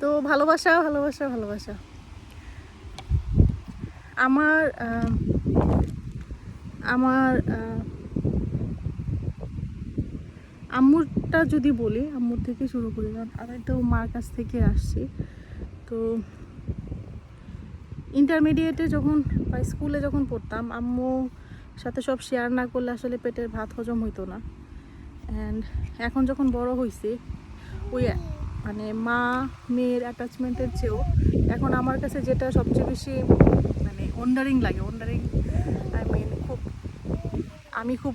তো ভালোবাসা ভালোবাসা ভালোবাসা আমার আমার আম্মুরটা যদি বলি, আম্মুর থেকে শুরু করি, কারণ আমি তো মার কাছ থেকে আসছি। তো ইন্টারমিডিয়েটে যখন বা স্কুলে যখন পড়তাম, আম্মুর সাথে সব শেয়ার না করলে আসলে পেটের ভাত হজম হইতো না। অ্যান্ড এখন যখন বড় হয়েছি, ওই মানে মা মেয়ের অ্যাটাচমেন্টের চেয়েও এখন আমার কাছে যেটা সবচেয়ে বেশি মানে ওয়ান্ডারিং লাগে, আই মিন আমি খুব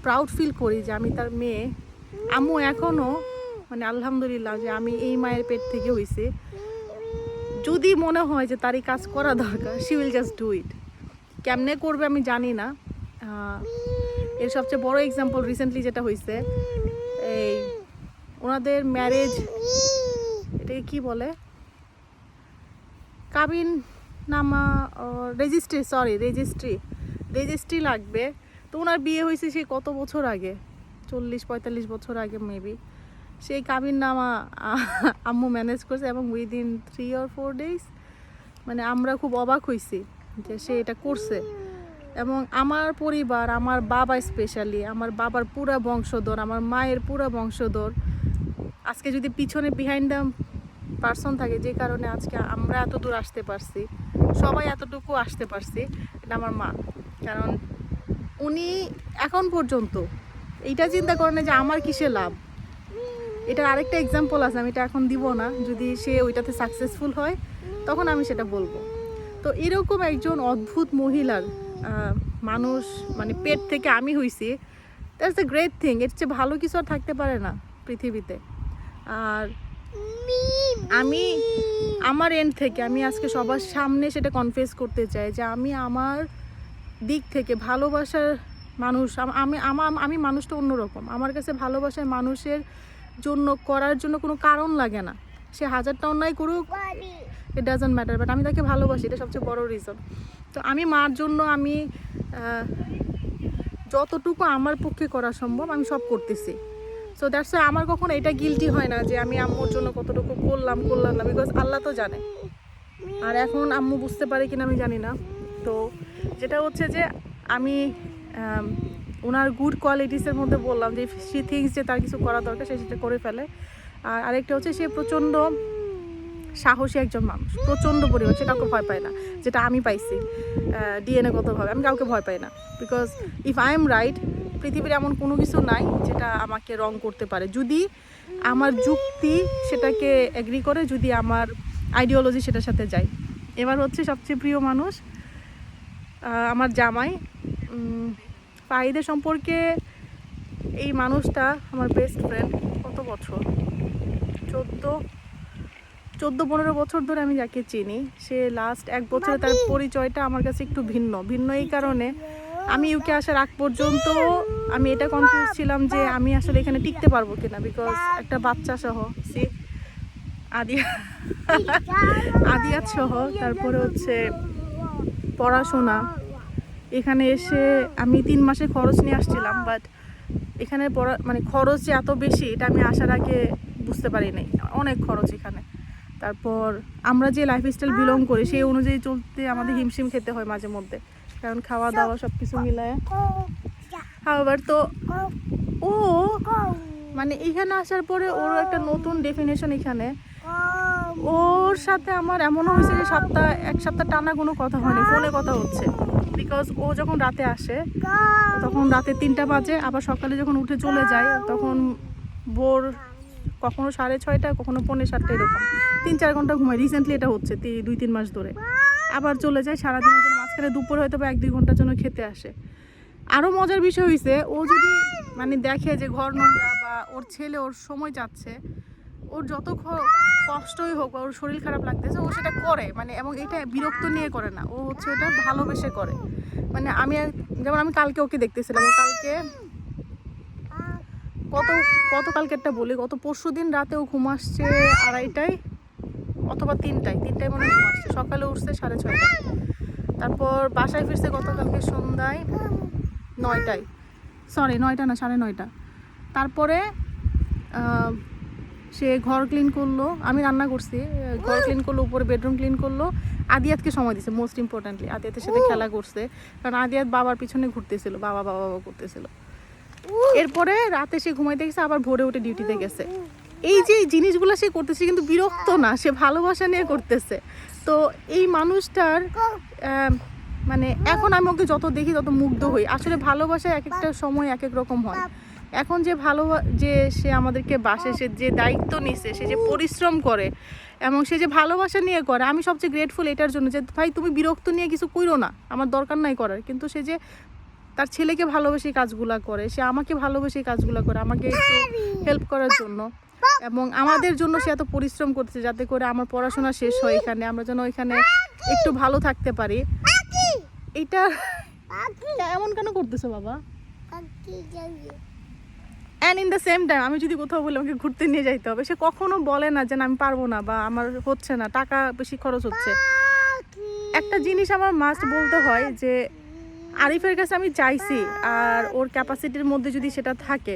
প্রাউড ফিল করি যে আমি তার মেয়ে। আম্মু এখনও মানে আলহামদুলিল্লাহ যে আমি এই মায়ের পেট থেকে হয়েছে। যদি মনে হয় যে তার এই কাজ করা দরকার, she will just do it. কেমনে করবে আমি জানি না। এর সবচেয়ে বড় এক্সাম্পল রিসেন্টলি যেটা হয়েছে, এই ওনাদের ম্যারেজ, এটাকে কি বলে, কাবিন নামা, রেজিস্ট্রি লাগবে। তো ওনার বিয়ে হয়েছে সেই কত বছর আগে, 40-45 বছর আগে মেবি। সেই কাবিন নামা আম্মু ম্যানেজ করছে এবং উইদিন 3 or 4 days মানে আমরা খুব অবাক হয়েছি যে সে এটা করছে। এবং আমার পরিবার, আমার বাবা স্পেশালি, আমার বাবার পুরা বংশধর, আমার মায়ের পুরা বংশধর, আজকে যদি পিছনে বিহাইন্ড দ্য পার্সন থাকে যে কারণে আজকে আমরা এত দূর আসতে পারছি, সবাই এতটুকু আসতে পারছি, এটা আমার মা। কারণ উনি এখন পর্যন্ত এইটা চিন্তা করেন যে আমার কিসে লাভ। এটার আরেকটা এক্সাম্পল আছে, আমি এটা এখন দিব না, যদি সে ওইটাতে সাকসেসফুল হয় তখন আমি সেটা বলবো। তো এরকম একজন অদ্ভুত মহিলার মানুষ মানে পেট থেকে আমি হইছি, দ্যাটস এ গ্রেট থিং। এর চেয়ে ভালো কিছু আর থাকতে পারে না পৃথিবীতে। আর আমি আমার এন্ড থেকে আমি আজকে সবার সামনে সেটা কনফেস করতে চাই যে আমি আমার দিক থেকে ভালোবাসার মানুষ, আমি মানুষটা অন্যরকম। আমার কাছে ভালোবাসার মানুষের জন্য করার জন্য কোনো কারণ লাগে না, সে হাজারটা অন্যায় করুক, ইট ডাজন্ট ম্যাটার, বাট আমি তাকে ভালোবাসি, এটা সবচেয়ে বড় রিজন। তো আমি মার জন্য আমি যতটুকু আমার পক্ষে করা সম্ভব আমি সব করতেছি। সো দ্যাটস ওয়াই আমার কখনো এটা গিলটি হয় না যে আমি আম্মুর জন্য কতটুকু করলাম না, বিকজ আল্লাহ তো জানে। আর এখন আম্মু বুঝতে পারে কিনা আমি জানি না। তো যেটা হচ্ছে যে আমি ওনার গুড কোয়ালিটিসের মধ্যে বললাম যে সি থিংস যে তার কিছু করা দরকার সে সেটা করে ফেলে। আর আরেকটা হচ্ছে সে প্রচণ্ড সাহসী একজন মানুষ, প্রচণ্ড পরিমাণ, সে কাউকে ভয় পায় না, যেটা আমি পাইছি ডিএনএগতভাবে। আমি কাউকে ভয় পাই না, because if I am right, পৃথিবীর এমন কোনো কিছু নাই যেটা আমাকে রং করতে পারে, যদি আমার যুক্তি সেটাকে এগ্রি করে, যদি আমার আইডিওলজি সেটার সাথে যায়। এবার হচ্ছে সবচেয়ে প্রিয় মানুষ আমার জামাই ফাহিদের সম্পর্কে। এই মানুষটা আমার বেস্ট ফ্রেন্ড, কত বছর, 14-15 বছর ধরে আমি যাকে চিনি। সে লাস্ট 1 বছরে তার পরিচয়টা আমার কাছে একটু ভিন্ন এই কারণে আমি ইউকে আসার আগ পর্যন্ত আমি এটা কনফিউজ ছিলাম যে আমি আসলে এখানে টিকতে পারবো কিনা, বিকজ একটা বাচ্চা সহ আদিয়াত সহ, তারপরে হচ্ছে পড়াশোনা, এখানে এসে আমি 3 মাসে খরচ নিয়ে আসছিলাম, বাট এখানে মানে খরচ যে এত বেশি এটা আমি আসার আগে বুঝতে পারি নাই, অনেক খরচ এখানে। তারপর আমরা যে লাইফস্টাইল বিলং করি সেই অনুযায়ী চলতে আমাদের হিমশিম খেতে হয় মাঝে মধ্যে, কারণ খাওয়া দাওয়া সব কিছু মিলায়। আবার তো ও মানে এখানে আসার পরে ওর একটা নতুন ডেফিনেশন এখানে। ওর সাথে আমার এমনও হয়েছে যে এক সপ্তাহ টানা কোনো কথা হয়নি, ফোনে কথা হচ্ছে, বিকজ ও যখন রাতে আসে তখন রাতে 3টা বাজে, আবার সকালে যখন উঠে চলে যায় তখন ভোর কখনো 6:30, কখনো 6:45 এরকম 3-4 ঘন্টা ঘুমায়। রিসেন্টলি এটা হচ্ছে 2-3 মাস ধরে। আবার চলে যায় সারাদিনের জন্য, মাঝখানে দুপুরে হয়তো 1-2 ঘন্টার জন্য খেতে আসে। আরও মজার বিষয় হয়েছে, ও যদি মানে দেখে যে ঘর নোংরা বা ওর ছেলে ওর সময় যাচ্ছে, ওর যত কষ্টই হোক বা ওর শরীর খারাপ লাগতেছে ও সেটা করে, মানে এবং এটা বিরক্ত নিয়ে করে না, ও হচ্ছে ওটা ভালোবেসে করে। মানে যেমন আমি কালকে ওকে দেখতেছিলাম, কালকে কালকেরটা বলি, গত পরশুদিন রাতে ও ঘুম আসছে 2:30 অথবা 3টায় মনে ঘুম আসছে, সকালে উঠছে 6:30। তারপর বাসায় ফিরছে গতকালকে সন্ধ্যায় 9টায়, 9টা না 9:30। তারপরে সে ঘর ক্লিন করলো, আমি রান্না করছি, ঘর ক্লিন করলো, উপরে বেডরুম ক্লিন করলো, আদিয়াতকে সময় দিছে, মোস্ট ইম্পর্টেন্টলি আদিয়াতের সাথে খেলা করছে, কারণ আদিয়াত বাবার পিছনে ঘুরতেছিল, বাবা বাবা বাবা করতেছিল। এরপরে রাতে সে ঘুমাইতে গেছে, আবার ভোরে উঠে ডিউটিতে গেছে। এই যে জিনিসগুলো সে করতেছে কিন্তু বিরক্ত না, সে ভালোবাসা নিয়ে করতেছে। তো এই মানুষটার মানে এখন আমি ওকে যত দেখি তত মুগ্ধ হই। আসলে ভালোবাসা এক একটা সময় এক এক রকম হয়। এখন যে যে সে আমাদেরকে বাসে, সে যে দায়িত্ব নিছে, সে যে পরিশ্রম করে এবং সে যে ভালোবাসা নিয়ে করে, আমি সবচেয়ে গ্রেটফুল এটার জন্য যে ভাই তুমি বিরক্ত নিয়ে কিছু কইরো না, আমার দরকার নাই করার। কিন্তু সে যে তার ছেলেকে ভালোবেসে কাজগুলা করে, সে আমাকে ভালোবেসে কাজগুলা করে, আমাকে একটু হেল্প করার জন্য এবং আমাদের জন্য সে এত পরিশ্রম করতেছে যাতে করে আমার পড়াশোনা শেষ হয় এখানে, আমরা যেন এখানে একটু ভালো থাকতে পারি। এটা এমন কেন করতেছো বাবা? And in the same time আমি যদি কোথাও বলি আমাকে ঘুরতে নিয়ে যাইতে হবে, সে কখনো বলে না যে আমি পারবো না বা আমার হচ্ছে না, টাকা বেশি খরচ হচ্ছে। একটা জিনিস আমার মাস্ট বলতে হয় যে আরিফের কাছে আমি চাইছি, আর ওর ক্যাপাসিটির মধ্যে যদি সেটা থাকে,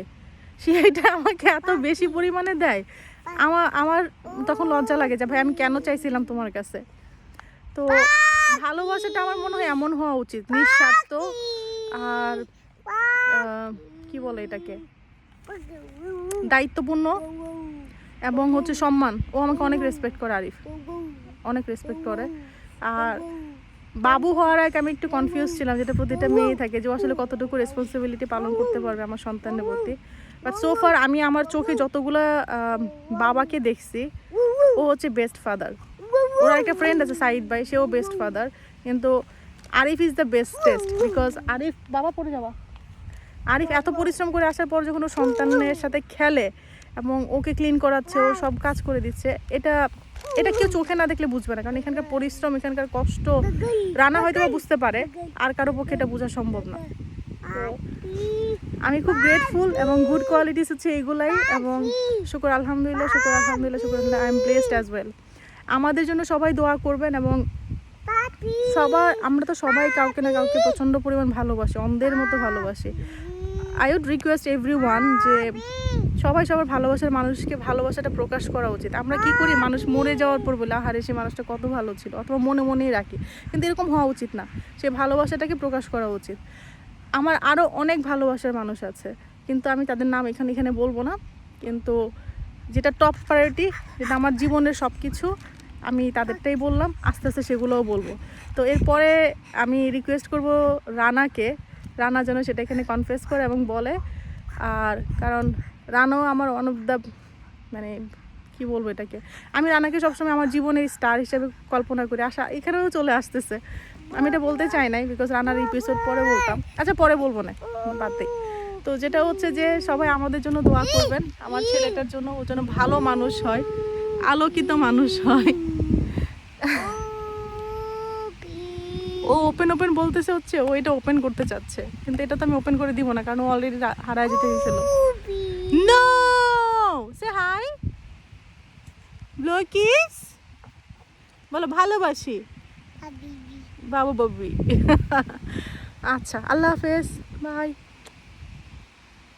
সেটা আমাকে এত বেশি পরিমাণে দেয়, আমার তখন লজ্জা লাগে যে ভাই আমি কেন চাইছিলাম তোমার কাছে। তো ভালোবাসাটা আমার মনে হয় এমন হওয়া উচিত, নিঃস্বার্থ আর কি বলে এটাকে, দায়িত্বপূর্ণ এবং হচ্ছে সম্মান। ও আমাকে অনেক রেসপেক্ট করে, আরিফ অনেক রেসপেক্ট করে। আর বাবু হওয়ার আগে আমি একটু কনফিউজ ছিলাম, যেটা প্রতিটা মেয়ে থাকে, যে আসলে কতটুকু রেসপন্সিবিলিটি পালন করতে পারবে আমার সন্তানের প্রতি। বাট সো ফার আমি আমার চোখে যতগুলো বাবাকে দেখছি, ও হচ্ছে বেস্ট ফাদার। ওর একটা ফ্রেন্ড আছে সাইদ ভাই, সেও বেস্ট ফাদার, কিন্তু Arif is the bestest. Because Arif বাবা পড়ে যাওয়া, আরিফ এত পরিশ্রম করে আসার পর যখন ও সন্তানের সাথে খেলে এবং ওকে ক্লিন করাচ্ছে, ও সব কাজ করে দিচ্ছে, এটা কেউ চোখে না দেখলে বুঝবে না, কারণ এখানকার পরিশ্রম, এখানকার কষ্ট রানা হয়তো বুঝতে পারে, আর কারো পক্ষে এটা বোঝা সম্ভব না। আমি খুব গ্রেটফুল এবং গুড কোয়ালিটিস হচ্ছে এইগুলাই, এবং শুকর আলহামদুলিল্লাহ, শুকর আলহামদুলিল্লাহ, শুকর আলহামদুলিল্লাহ, I am blessed as well. আমাদের জন্য সবাই দোয়া করবেন, এবং আমরা তো সবাই কাউকে না কাউকে প্রচণ্ড পরিমাণ ভালোবাসি, অন্ধের মতো ভালোবাসি। আই উড রিকোয়েস্ট এভরিওয়ান যে সবাই সবার ভালোবাসার মানুষকে ভালোবাসাটা প্রকাশ করা উচিত। আমরা কি করি, মানুষ মরে যাওয়ার পর বলে আহারে সে মানুষটা কত ভালো ছিল, অথবা মনে মনেই রাখি, কিন্তু এরকম হওয়া উচিত না। সে ভালোবাসাটাকে প্রকাশ করা উচিত। আমার আরও অনেক ভালোবাসার মানুষ আছে, কিন্তু আমি তাদের নাম এখানে বলবো না। কিন্তু যেটা টপ প্রায়োরিটি, যেটা আমার জীবনের সব কিছু, আমি তাদেরটাই বললাম, আস্তে আস্তে সেগুলোও বলবো। তো এরপরে আমি রিকোয়েস্ট করব রানা যেন সেটা এখানে কনফেস করে এবং বলে। আর কারণ রানাও আমার ওয়ান অফ দ্য, মানে কি বলবো এটাকে, আমি রানাকে সবসময় আমার জীবনের স্টার হিসেবে কল্পনা করি, এখানেও চলে আসতেছে। আমি এটা বলতে চাই নাই, বিকজ রানার এপিসোড পরে বলতাম, আচ্ছা পরে বলবো না, বাদ দিই। তো যেটা হচ্ছে যে সবাই আমাদের জন্য দোয়া করবেন, আমার ছেলেটার জন্য, ও যেন ভালো মানুষ হয়, আলোকিত মানুষ হয়। ও ওপেন বলতেছে হচ্ছে, ও এটা ওপেন করতে চাচ্ছে, কিন্তু এটা তো আমি ওপেন করে দিব না, কারণ ও অলরেডি হারায় যেতে গেছিল। নো সে হাই, ব্লো কিস বলো, ভালোবাসি বাবু বাবি। আচ্ছা, আল্লাহ হাফেজ, বাই।